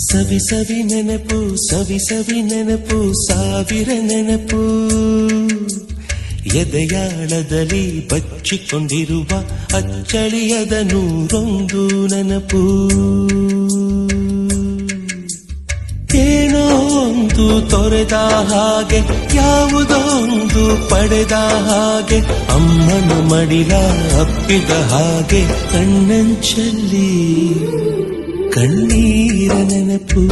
ಸವಿ ಸವಿ ನೆನಪು ಸವಿ ಸವಿ ನೆನಪು ಸಾವಿರ ನೆನಪು ಎದೆಯಾಳದಲ್ಲಿ ಬಚ್ಚಿಕೊಂಡಿರುವ ಅಚ್ಚಳಿಯದ ನೂರೊಂದು ನೆನಪು ಏನೋ ಒಂದು ತೊರೆದ ಹಾಗೆ ಯಾವುದೋ ಒಂದು ಪಡೆದ ಹಾಗೆ ಅಮ್ಮನ ಮಡಿಲ ಅಪ್ಪಿದ ಹಾಗೆ ಕಣ್ಣಂಚಲ್ಲಿ ಕಣ್ಣೀರ ನೆನಪು